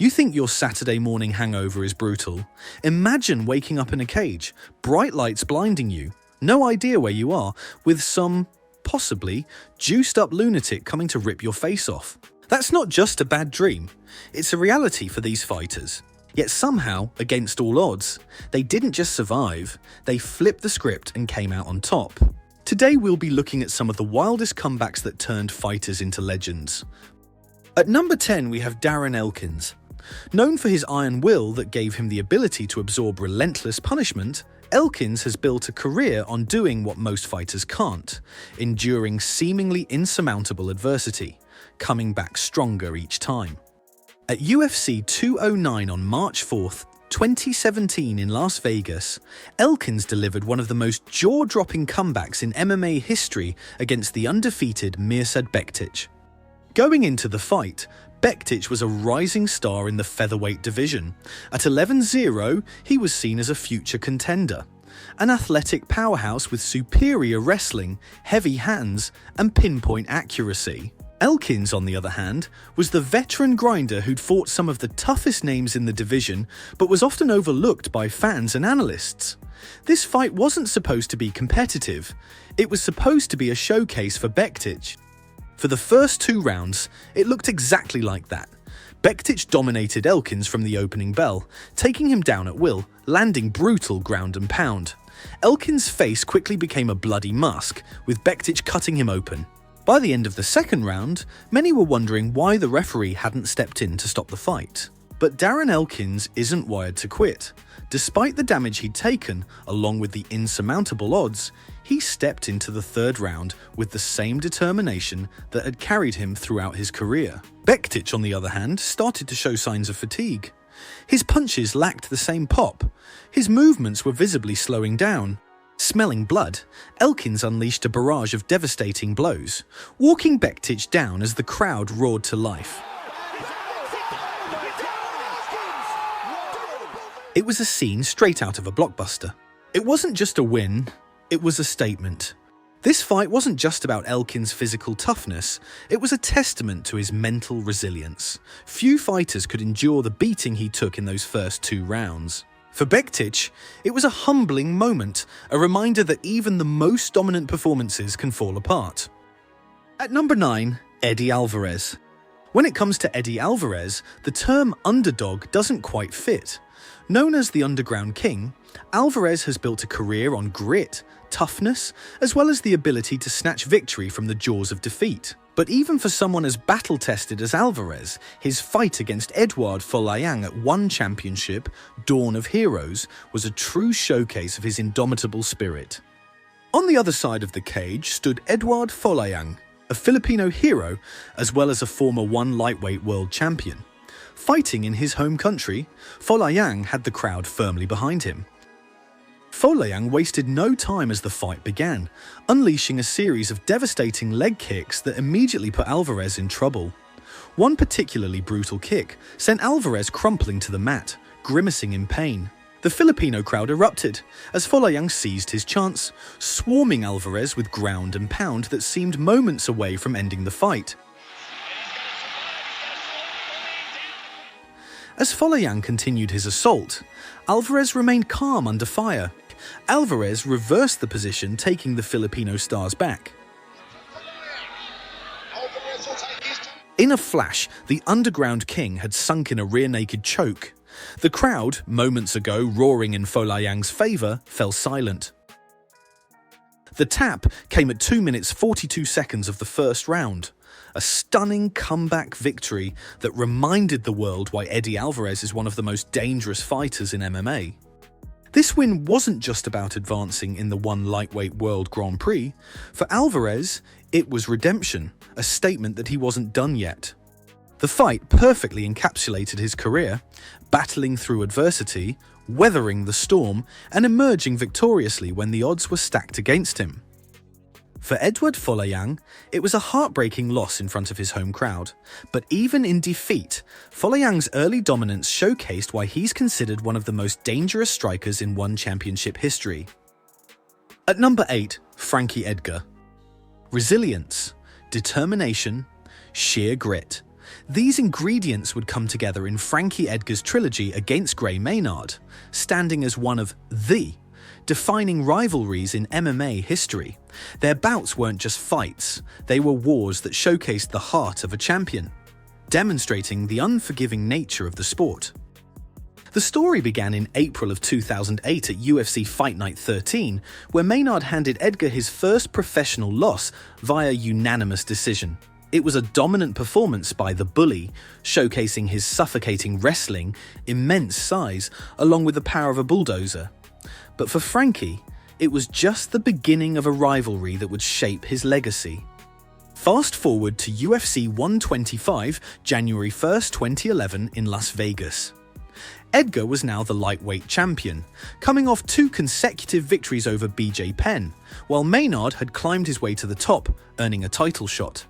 You think your Saturday morning hangover is brutal? Imagine waking up in a cage, bright lights blinding you, no idea where you are, with some, possibly, juiced-up lunatic coming to rip your face off. That's not just a bad dream, it's a reality for these fighters. Yet somehow, against all odds, they didn't just survive, they flipped the script and came out on top. Today we'll be looking at some of the wildest comebacks that turned fighters into legends. At number 10 we have Darren Elkins. Known for his iron will that gave him the ability to absorb relentless punishment, Elkins has built a career on doing what most fighters can't, enduring seemingly insurmountable adversity, coming back stronger each time. At UFC 209 on March 4th, 2017 in Las Vegas, Elkins delivered one of the most jaw-dropping comebacks in MMA history against the undefeated Mirsad Bektic. Going into the fight, Bektic was a rising star in the featherweight division. At 11-0, he was seen as a future contender. An athletic powerhouse with superior wrestling, heavy hands, and pinpoint accuracy. Elkins, on the other hand, was the veteran grinder who'd fought some of the toughest names in the division, but was often overlooked by fans and analysts. This fight wasn't supposed to be competitive. It was supposed to be a showcase for Bektic. For the first 2 rounds, it looked exactly like that. Bektic dominated Elkins from the opening bell, taking him down at will, landing brutal ground and pound. Elkins' face quickly became a bloody mask, with Bektic cutting him open. By the end of the second round, many were wondering why the referee hadn't stepped in to stop the fight. But Darren Elkins isn't wired to quit. Despite the damage he'd taken, along with the insurmountable odds, he stepped into the third round with the same determination that had carried him throughout his career. Bektic, on the other hand, started to show signs of fatigue. His punches lacked the same pop. His movements were visibly slowing down. Smelling blood, Elkins unleashed a barrage of devastating blows, walking Bektic down as the crowd roared to life. It was a scene straight out of a blockbuster. It wasn't just a win, it was a statement. This fight wasn't just about Elkins' physical toughness, it was a testament to his mental resilience. Few fighters could endure the beating he took in those first 2 rounds. For Bektic, it was a humbling moment, a reminder that even the most dominant performances can fall apart. At number 9, Eddie Alvarez. When it comes to Eddie Alvarez, the term underdog doesn't quite fit. Known as the Underground King, Alvarez has built a career on grit, toughness, as well as the ability to snatch victory from the jaws of defeat. But even for someone as battle-tested as Alvarez, his fight against Edouard Folayang at ONE Championship, Dawn of Heroes, was a true showcase of his indomitable spirit. On the other side of the cage stood Edouard Folayang, a Filipino hero, as well as a former ONE lightweight world champion. Fighting in his home country, Folayang had the crowd firmly behind him. Folayang wasted no time as the fight began, unleashing a series of devastating leg kicks that immediately put Alvarez in trouble. One particularly brutal kick sent Alvarez crumpling to the mat, grimacing in pain. The Filipino crowd erupted as Folayang seized his chance, swarming Alvarez with ground and pound that seemed moments away from ending the fight. As Folayang continued his assault, Alvarez remained calm under fire. Alvarez reversed the position, taking the Filipino stars back. In a flash, the Underground King had sunk in a rear-naked choke. The crowd, moments ago roaring in Folayang's favor, fell silent. The tap came at 2 minutes 42 seconds of the first round. A stunning comeback victory that reminded the world why Eddie Alvarez is one of the most dangerous fighters in MMA. This win wasn't just about advancing in the ONE Lightweight World Grand Prix. For Alvarez, it was redemption, a statement that he wasn't done yet. The fight perfectly encapsulated his career, battling through adversity, weathering the storm, and emerging victoriously when the odds were stacked against him. For Edouard Folayang, it was a heartbreaking loss in front of his home crowd, but even in defeat, Folayang's early dominance showcased why he's considered one of the most dangerous strikers in ONE Championship history. At number 8, Frankie Edgar. Resilience, determination, sheer grit. These ingredients would come together in Frankie Edgar's trilogy against Gray Maynard, standing as one of the defining rivalries in MMA history. Their bouts weren't just fights, they were wars that showcased the heart of a champion, demonstrating the unforgiving nature of the sport. The story began in April of 2008 at UFC Fight Night 13, where Maynard handed Edgar his first professional loss via unanimous decision. It was a dominant performance by the Bully, showcasing his suffocating wrestling, immense size, along with the power of a bulldozer. But for Frankie, it was just the beginning of a rivalry that would shape his legacy. Fast forward to UFC 125, January 1st, 2011 in Las Vegas. Edgar was now the lightweight champion, coming off 2 consecutive victories over BJ Penn, while Maynard had climbed his way to the top, earning a title shot.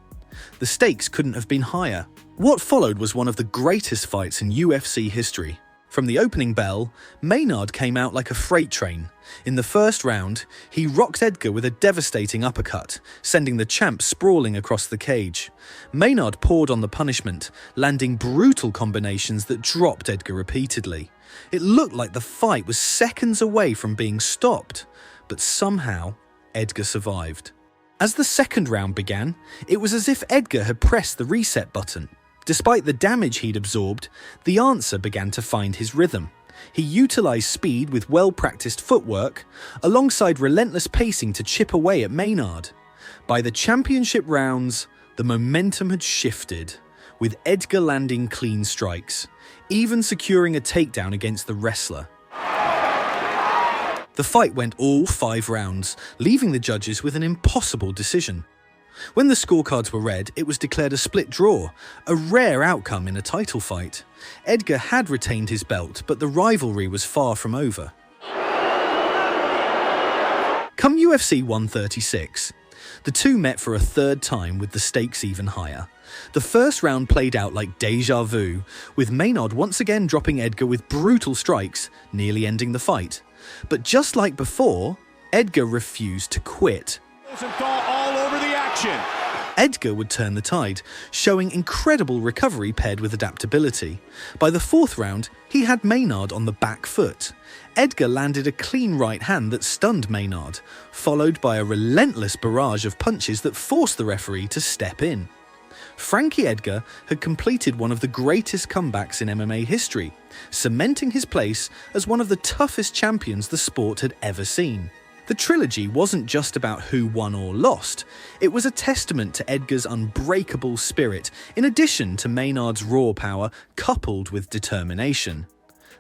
The stakes couldn't have been higher. What followed was one of the greatest fights in UFC history. From the opening bell, Maynard came out like a freight train. In the first round, he rocked Edgar with a devastating uppercut, sending the champ sprawling across the cage. Maynard poured on the punishment, landing brutal combinations that dropped Edgar repeatedly. It looked like the fight was seconds away from being stopped, but somehow Edgar survived. As the second round began, it was as if Edgar had pressed the reset button. Despite the damage he'd absorbed, the answer began to find his rhythm. He utilized speed with well-practiced footwork, alongside relentless pacing to chip away at Maynard. By the championship rounds, the momentum had shifted, with Edgar landing clean strikes, even securing a takedown against the wrestler. The fight went all 5 rounds, leaving the judges with an impossible decision. When the scorecards were read, it was declared a split draw, a rare outcome in a title fight. Edgar had retained his belt, but the rivalry was far from over. Come UFC 136, the two met for a third time with the stakes even higher. The first round played out like déjà vu, with Maynard once again dropping Edgar with brutal strikes, nearly ending the fight. But just like before, Edgar refused to quit. All over the action. Edgar would turn the tide, showing incredible recovery paired with adaptability. By the fourth round, he had Maynard on the back foot. Edgar landed a clean right hand that stunned Maynard, followed by a relentless barrage of punches that forced the referee to step in. Frankie Edgar had completed one of the greatest comebacks in MMA history, cementing his place as one of the toughest champions the sport had ever seen. The trilogy wasn't just about who won or lost, it was a testament to Edgar's unbreakable spirit, in addition to Maynard's raw power coupled with determination.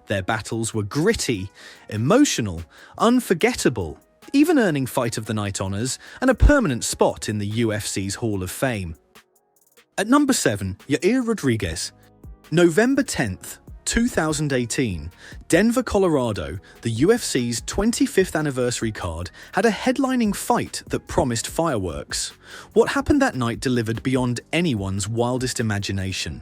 Their battles were gritty, emotional, unforgettable, even earning Fight of the Night honors and a permanent spot in the UFC's Hall of Fame. At number 7, Yair Rodriguez. November 10th, 2018, Denver, Colorado, the UFC's 25th anniversary card had a headlining fight that promised fireworks. What happened that night delivered beyond anyone's wildest imagination.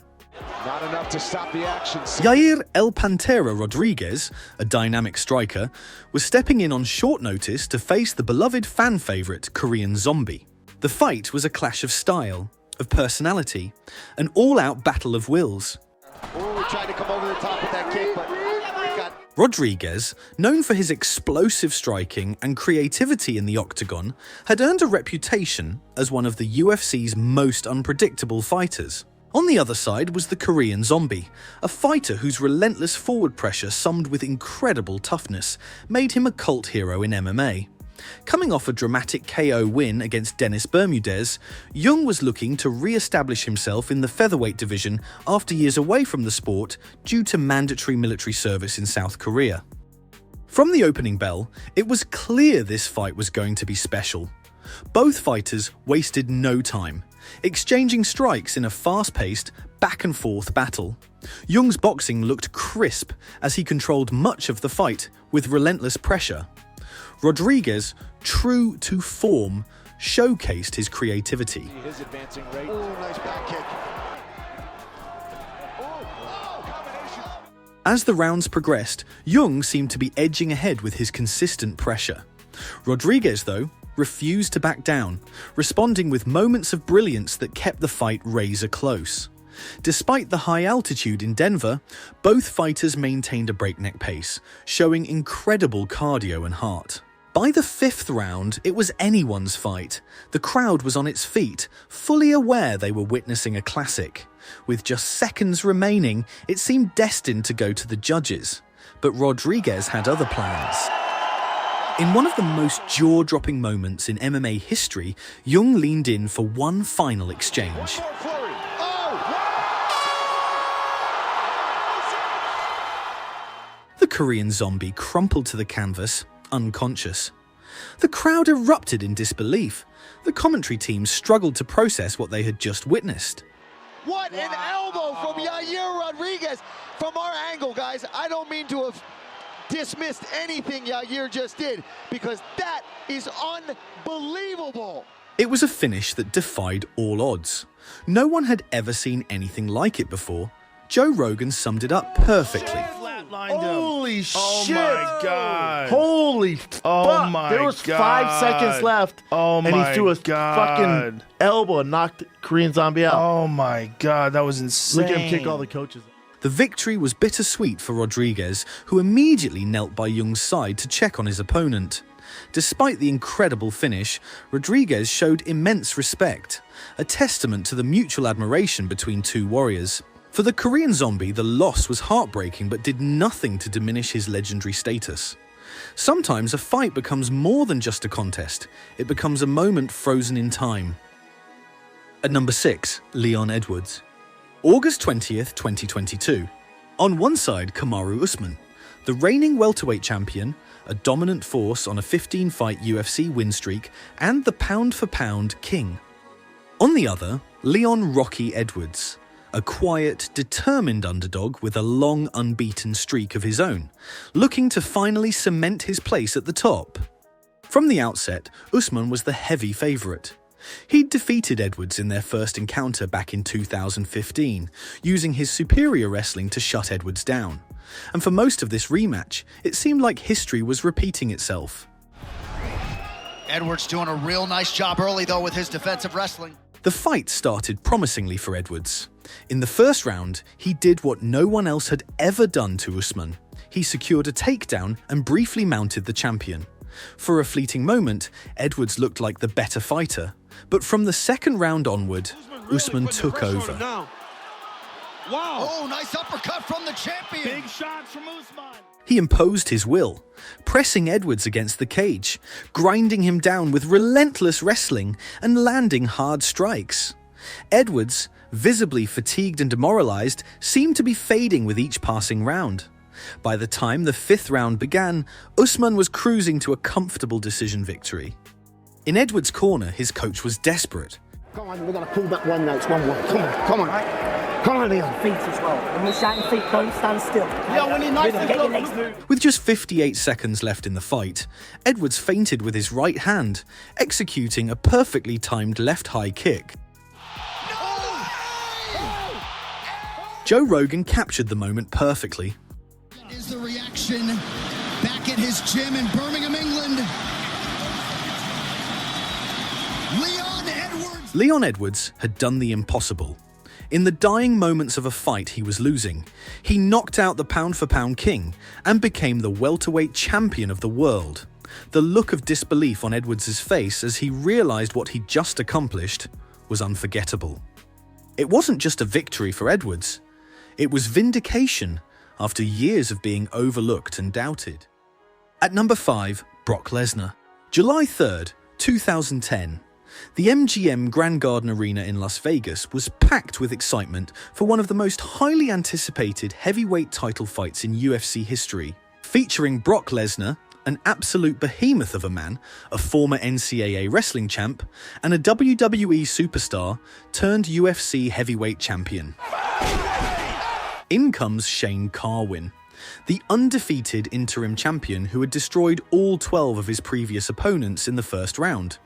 Not enough to stop the action. Yair El Pantera Rodriguez, a dynamic striker, was stepping in on short notice to face the beloved fan favorite Korean Zombie. The fight was a clash of style, of personality, an all-out battle of wills. Tried to come over the top with that kick, but got... Rodriguez, known for his explosive striking and creativity in the octagon, had earned a reputation as one of the UFC's most unpredictable fighters. On the other side was the Korean Zombie, a fighter whose relentless forward pressure summed with incredible toughness made him a cult hero in MMA. Coming off a dramatic KO win against Dennis Bermudez, Young was looking to re-establish himself in the featherweight division after years away from the sport due to mandatory military service in South Korea. From the opening bell, it was clear this fight was going to be special. Both fighters wasted no time, exchanging strikes in a fast-paced, back-and-forth battle. Young's boxing looked crisp as he controlled much of the fight with relentless pressure. Rodriguez, true to form, showcased his creativity. His advancing rate. Oh, nice back kick. As the rounds progressed, Young seemed to be edging ahead with his consistent pressure. Rodriguez, though, refused to back down, responding with moments of brilliance that kept the fight razor close. Despite the high altitude in Denver, both fighters maintained a breakneck pace, showing incredible cardio and heart. By the 5th round, it was anyone's fight. The crowd was on its feet, fully aware they were witnessing a classic. With just seconds remaining, it seemed destined to go to the judges. But Rodriguez had other plans. In one of the most jaw-dropping moments in MMA history, Jung leaned in for one final exchange. The Korean zombie crumpled to the canvas, unconscious. The crowd erupted in disbelief. The commentary team struggled to process what they had just witnessed. What an elbow from Yair Rodriguez. From our angle, guys, I don't mean to have dismissed anything Yair just did, because that is unbelievable. It was a finish that defied all odds. No one had ever seen anything like it before. Joe Rogan summed it up perfectly. Holy shit! Oh my god! Holy fuck! my There was God. 5 seconds left, Oh and my he threw a God. fucking elbow and knocked Korean Zombie out. Oh my god, that was insane. Look at him kick all the coaches. The victory was bittersweet for Rodriguez, who immediately knelt by Jung's side to check on his opponent. Despite the incredible finish, Rodriguez showed immense respect, a testament to the mutual admiration between two warriors. For the Korean Zombie, the loss was heartbreaking but did nothing to diminish his legendary status. Sometimes a fight becomes more than just a contest, it becomes a moment frozen in time. At number 6, Leon Edwards. August 20th, 2022. On one side, Kamaru Usman, the reigning welterweight champion, a dominant force on a 15-fight UFC win streak, and the pound-for-pound king. On the other, Leon "Rocky" Edwards, a quiet, determined underdog with a long unbeaten streak of his own, looking to finally cement his place at the top. From the outset, Usman was the heavy favourite. He'd defeated Edwards in their first encounter back in 2015, using his superior wrestling to shut Edwards down. And for most of this rematch, it seemed like history was repeating itself. Edwards doing a real nice job early, though, with his defensive wrestling. The fight started promisingly for Edwards. In the first round, he did what no one else had ever done to Usman. He secured a takedown and briefly mounted the champion. For a fleeting moment, Edwards looked like the better fighter, but from the second round onward, Usman took over. Wow. Oh, nice uppercut from the champion. Big shots from Usman. He imposed his will, pressing Edwards against the cage, grinding him down with relentless wrestling and landing hard strikes. Edwards, visibly fatigued and demoralized, seemed to be fading with each passing round. By the time the 5th round began, Usman was cruising to a comfortable decision victory. In Edwards' corner, his coach was desperate. Come on, we're going to pull back one now. It's 1-1. Come on. Come on, Leon. Feet as well. When you're shouting feet, don't stand still. Yeah, when he nicely Get your goes legs moving. With just 58 seconds left in the fight, Edwards feinted with his right hand, executing a perfectly timed left high kick. Joe Rogan captured the moment perfectly. Is the reaction back at his gym in Birmingham, England? Leon Edwards had done the impossible. In the dying moments of a fight he was losing, he knocked out the pound-for-pound king and became the welterweight champion of the world. The look of disbelief on Edwards' face as he realized what he'd just accomplished was unforgettable. It wasn't just a victory for Edwards, it was vindication after years of being overlooked and doubted. At number 5, Brock Lesnar. July 3rd, 2010. The MGM Grand Garden Arena in Las Vegas was packed with excitement for one of the most highly anticipated heavyweight title fights in UFC history. Featuring Brock Lesnar, an absolute behemoth of a man, a former NCAA wrestling champ, and a WWE superstar turned UFC heavyweight champion. In comes Shane Carwin, the undefeated interim champion who had destroyed all 12 of his previous opponents in the first round.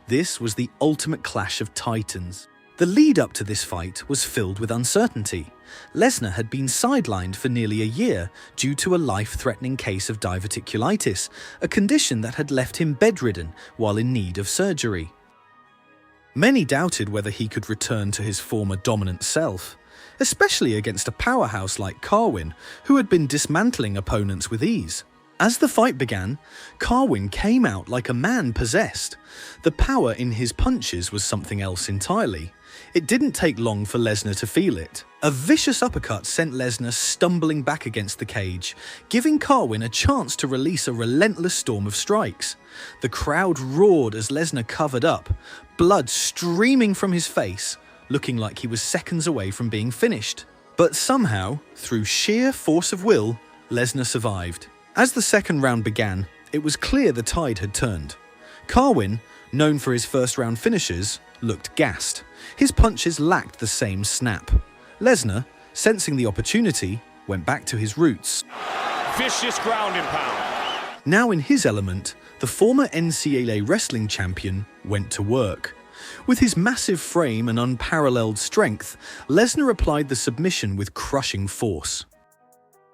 This was the ultimate clash of titans. The lead up to this fight was filled with uncertainty. Lesnar had been sidelined for nearly a year due to a life-threatening case of diverticulitis, a condition that had left him bedridden while in need of surgery. Many doubted whether he could return to his former dominant self. especially against a powerhouse like Carwin, who had been dismantling opponents with ease. As the fight began, Carwin came out like a man possessed. The power in his punches was something else entirely. It didn't take long for Lesnar to feel it. A vicious uppercut sent Lesnar stumbling back against the cage, giving Carwin a chance to release a relentless storm of strikes. The crowd roared as Lesnar covered up, blood streaming from his face, looking like he was seconds away from being finished. But somehow, through sheer force of will, Lesnar survived. As the second round began, it was clear the tide had turned. Carwin, known for his first-round finishes, looked gassed. His punches lacked the same snap. Lesnar, sensing the opportunity, went back to his roots. Vicious ground and pound. Now in his element, the former NCAA wrestling champion went to work. With his massive frame and unparalleled strength, Lesnar applied the submission with crushing force.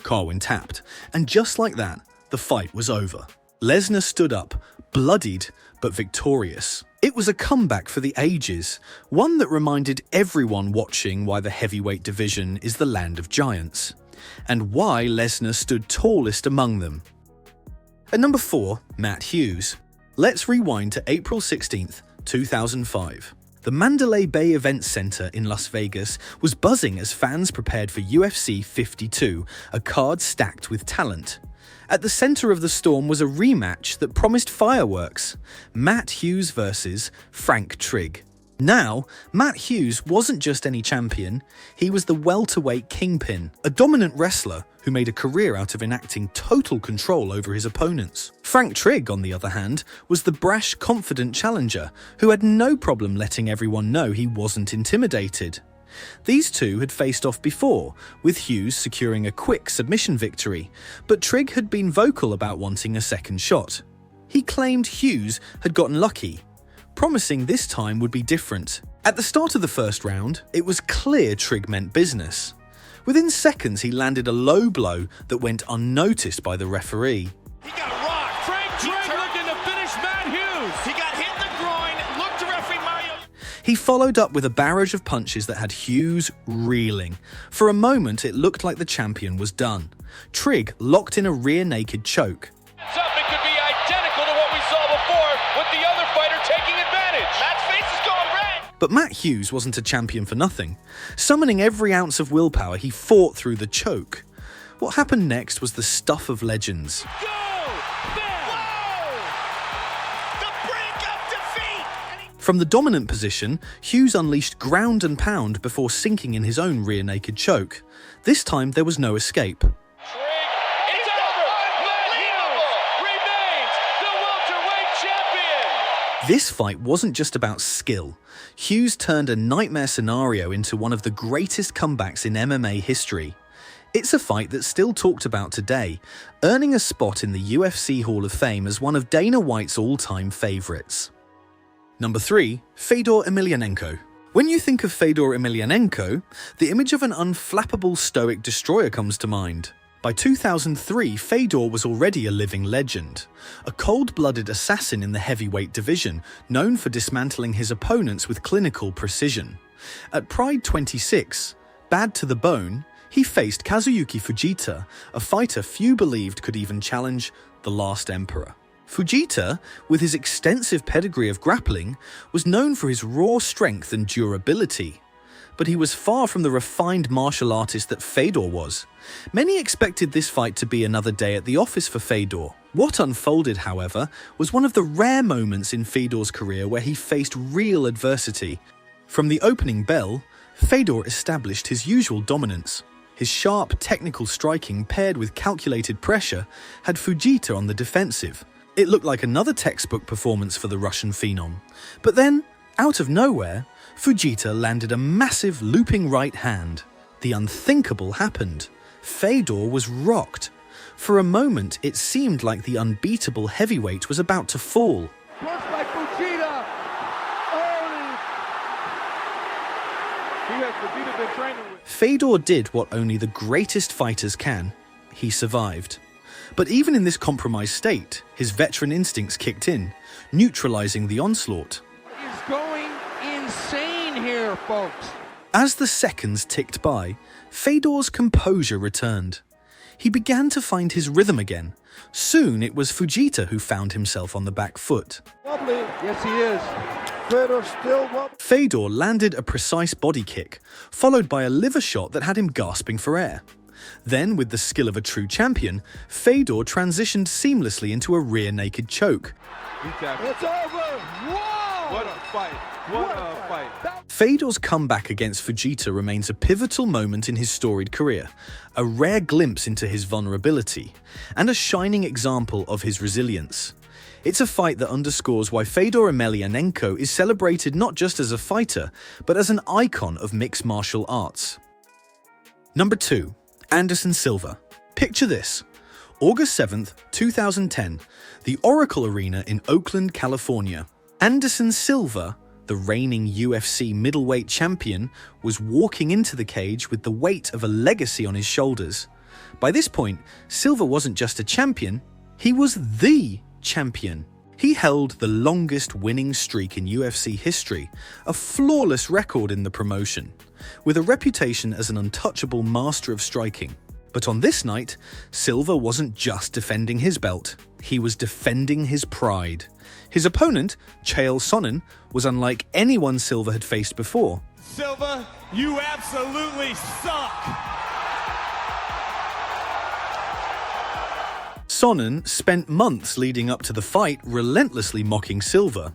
Carwin tapped, and just like that, the fight was over. Lesnar stood up, bloodied but victorious. It was a comeback for the ages, one that reminded everyone watching why the heavyweight division is the land of giants, and why Lesnar stood tallest among them. At number 4, Matt Hughes. Let's rewind to April 16th, 2005. The Mandalay Bay Events Center in Las Vegas was buzzing as fans prepared for UFC 52, a card stacked with talent. At the center of the storm was a rematch that promised fireworks: Matt Hughes versus Frank Trigg. Now, Matt Hughes wasn't just any champion, he was the welterweight kingpin, a dominant wrestler who made a career out of enacting total control over his opponents. Frank Trigg, on the other hand, was the brash, confident challenger who had no problem letting everyone know he wasn't intimidated. These two had faced off before, with Hughes securing a quick submission victory, but Trigg had been vocal about wanting a second shot. He claimed Hughes had gotten lucky, promising this time would be different. At the start of the first round, it was clear Trigg meant business. Within seconds, he landed a low blow that went unnoticed by the referee. He got rocked. Frank Trigg looking to finish Matt Hughes. He got hit in the groin. Looked to referee Mario. He followed up with a barrage of punches that had Hughes reeling. For a moment, it looked like the champion was done. Trigg locked in a rear naked choke. It could be identical to what we saw before with the other fighter taking advantage. Matt's face is going red. But Matt Hughes wasn't a champion for nothing. Summoning every ounce of willpower, he fought through the choke. What happened next was the stuff of legends. Go! Bam! The brink of defeat! From the dominant position, Hughes unleashed ground and pound before sinking in his own rear naked choke. This time, there was no escape. It's over! Matt Hughes remains the welterweight champion! This fight wasn't just about skill. Hughes turned a nightmare scenario into one of the greatest comebacks in MMA history. It's a fight that's still talked about today, earning a spot in the UFC Hall of Fame as one of Dana White's all-time favorites. Number 3, Fedor Emelianenko. When you think of Fedor Emelianenko, the image of an unflappable stoic destroyer comes to mind. By 2003, Fedor was already a living legend, a cold-blooded assassin in the heavyweight division, known for dismantling his opponents with clinical precision. At Pride 26, bad to the bone, he faced Kazuyuki Fujita, a fighter few believed could even challenge the last emperor. Fujita, with his extensive pedigree of grappling, was known for his raw strength and durability. But he was far from the refined martial artist that Fedor was. Many expected this fight to be another day at the office for Fedor. What unfolded, however, was one of the rare moments in Fedor's career where he faced real adversity. From the opening bell, Fedor established his usual dominance. His sharp, technical striking paired with calculated pressure had Fujita on the defensive. It looked like another textbook performance for the Russian phenom. But then, out of nowhere, Fujita landed a massive looping right hand. The unthinkable happened. Fedor was rocked. For a moment, it seemed like the unbeatable heavyweight was about to fall. Pushed by Fujita. He has Fujita been training with. Fedor did what only the greatest fighters can. He survived. But even in this compromised state, his veteran instincts kicked in, neutralizing the onslaught. He's going insane here, folks. As the seconds ticked by, Fedor's composure returned. He began to find his rhythm again. Soon it was Fujita who found himself on the back foot. Wobbly. Yes, he is. Fedor still wobbly. Fedor landed a precise body kick, followed by a liver shot that had him gasping for air. Then, with the skill of a true champion, Fedor transitioned seamlessly into a rear naked choke. It's over. Whoa! What a fight. What a fight. Fedor's comeback against Fujita remains a pivotal moment in his storied career, a rare glimpse into his vulnerability, and a shining example of his resilience. It's a fight that underscores why Fedor Emelianenko is celebrated not just as a fighter, but as an icon of mixed martial arts. Number 2. Anderson Silva. Picture this. August 7th, 2010, the Oracle Arena in Oakland, California. Anderson Silva, the reigning UFC middleweight champion, was walking into the cage with the weight of a legacy on his shoulders. By this point, Silva wasn't just a champion, he was the champion. He held the longest winning streak in UFC history, a flawless record in the promotion, with a reputation as an untouchable master of striking. But on this night, Silva wasn't just defending his belt, he was defending his pride. His opponent, Chael Sonnen, was unlike anyone Silva had faced before. Silva, you absolutely suck. Sonnen spent months leading up to the fight relentlessly mocking Silva.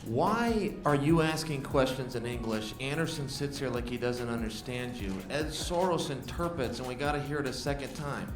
Why are you asking questions in English? Anderson sits here like he doesn't understand you. Ed Soros interprets and we gotta hear it a second time.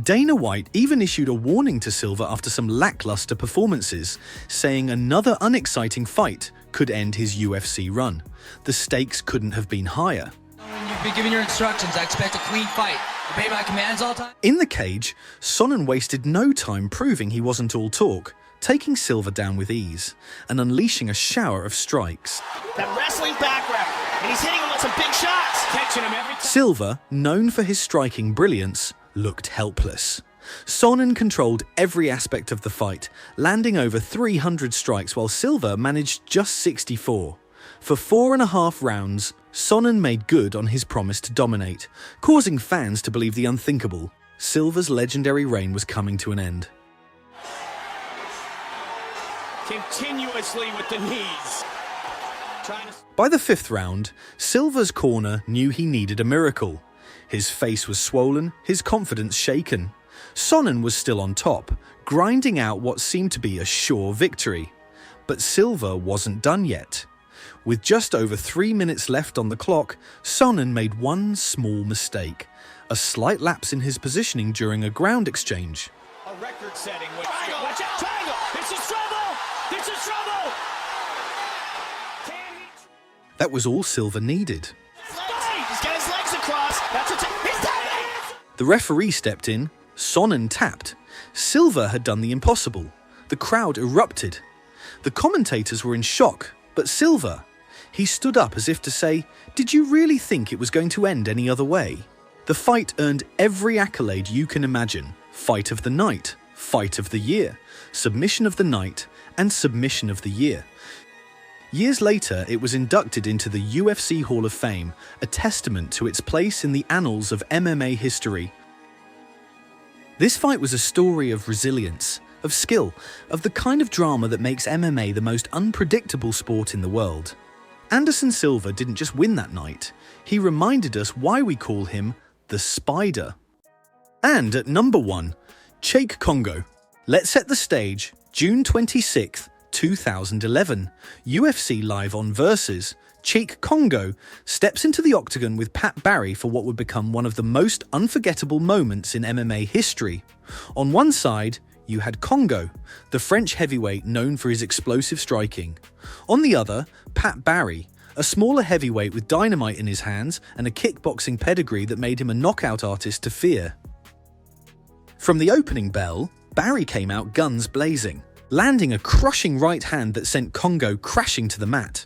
Dana White even issued a warning to Silva after some lackluster performances, saying another unexciting fight could end his UFC run. The stakes couldn't have been higher. You've been giving your instructions. I expect a clean fight. Obey my commands all the time. In the cage, Sonnen wasted no time proving he wasn't all talk, taking Silva down with ease and unleashing a shower of strikes. That wrestling background, and he's hitting him with some big shots. Catching him every time. Silva, known for his striking brilliance, looked helpless. Sonnen controlled every aspect of the fight, landing over 300 strikes while Silva managed just 64. For 4.5 rounds, Sonnen made good on his promise to dominate, causing fans to believe the unthinkable. Silva's legendary reign was coming to an end. Continuously with the knees. By the 5th round, Silva's corner knew he needed a miracle. His face was swollen, his confidence shaken. Sonnen was still on top, grinding out what seemed to be a sure victory. But Silva wasn't done yet. With just over 3 minutes left on the clock, Sonnen made one small mistake, a slight lapse in his positioning during a ground exchange. A record-setting. Watch out, triangle! This is trouble! This is trouble! That was all Silva needed. He's got his legs across. That's what's he's done it! The referee stepped in, Sonnen tapped. Silva had done the impossible. The crowd erupted. The commentators were in shock, but Silva, he stood up as if to say, "Did you really think it was going to end any other way?" The fight earned every accolade you can imagine. Fight of the night, fight of the year, submission of the night, and submission of the year. Years later, it was inducted into the UFC Hall of Fame, a testament to its place in the annals of MMA history. This fight was a story of resilience, of skill, of the kind of drama that makes MMA the most unpredictable sport in the world. Anderson Silva didn't just win that night, he reminded us why we call him the Spider. And at number 1, Cheick Kongo. Let's set the stage. June 26th, 2011, UFC Live on Versus. Cheick Kongo steps into the octagon with Pat Barry for what would become one of the most unforgettable moments in MMA history. On one side, you had Kongo, the French heavyweight known for his explosive striking. On the other, Pat Barry, a smaller heavyweight with dynamite in his hands and a kickboxing pedigree that made him a knockout artist to fear. From the opening bell, Barry came out guns blazing, landing a crushing right hand that sent Kongo crashing to the mat.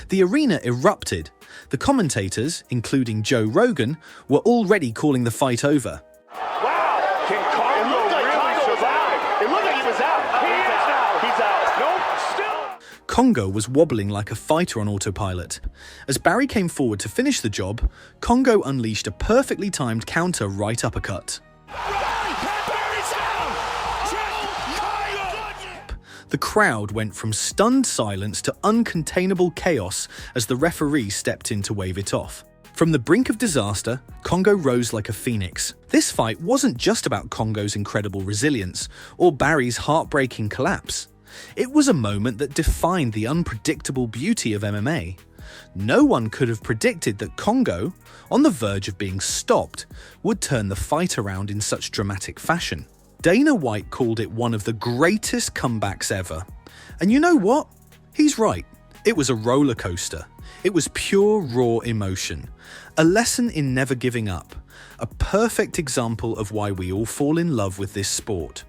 The arena erupted. The commentators, including Joe Rogan, were already calling the fight over. Wow! Can Congo really survive? It looked like he was out. He is out. He's out. Nope, still. Congo was wobbling like a fighter on autopilot. As Barry came forward to finish the job, Congo unleashed a perfectly timed counter right uppercut. The crowd went from stunned silence to uncontainable chaos as the referee stepped in to wave it off. From the brink of disaster, Congo rose like a phoenix. This fight wasn't just about Congo's incredible resilience or Barry's heartbreaking collapse. It was a moment that defined the unpredictable beauty of MMA. No one could have predicted that Congo, on the verge of being stopped, would turn the fight around in such dramatic fashion. Dana White called it one of the greatest comebacks ever. And you know what? He's right. It was a roller coaster. It was pure, raw emotion. A lesson in never giving up. A perfect example of why we all fall in love with this sport.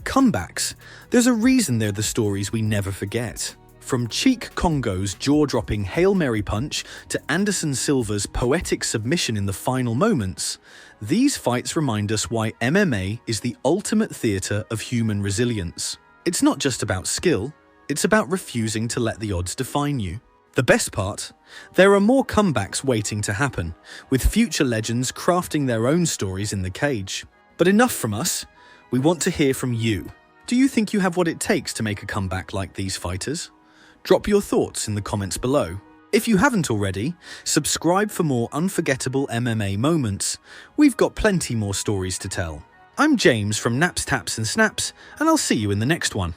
Comebacks. There's a reason they're the stories we never forget. From Cheick Kongo's jaw-dropping Hail Mary punch to Anderson Silva's poetic submission in the final moments, these fights remind us why MMA is the ultimate theatre of human resilience. It's not just about skill, it's about refusing to let the odds define you. The best part? There are more comebacks waiting to happen, with future legends crafting their own stories in the cage. But enough from us. We want to hear from you. Do you think you have what it takes to make a comeback like these fighters? Drop your thoughts in the comments below. If you haven't already, subscribe for more unforgettable MMA moments. We've got plenty more stories to tell. I'm James from Naps, Taps and Snaps, and I'll see you in the next one.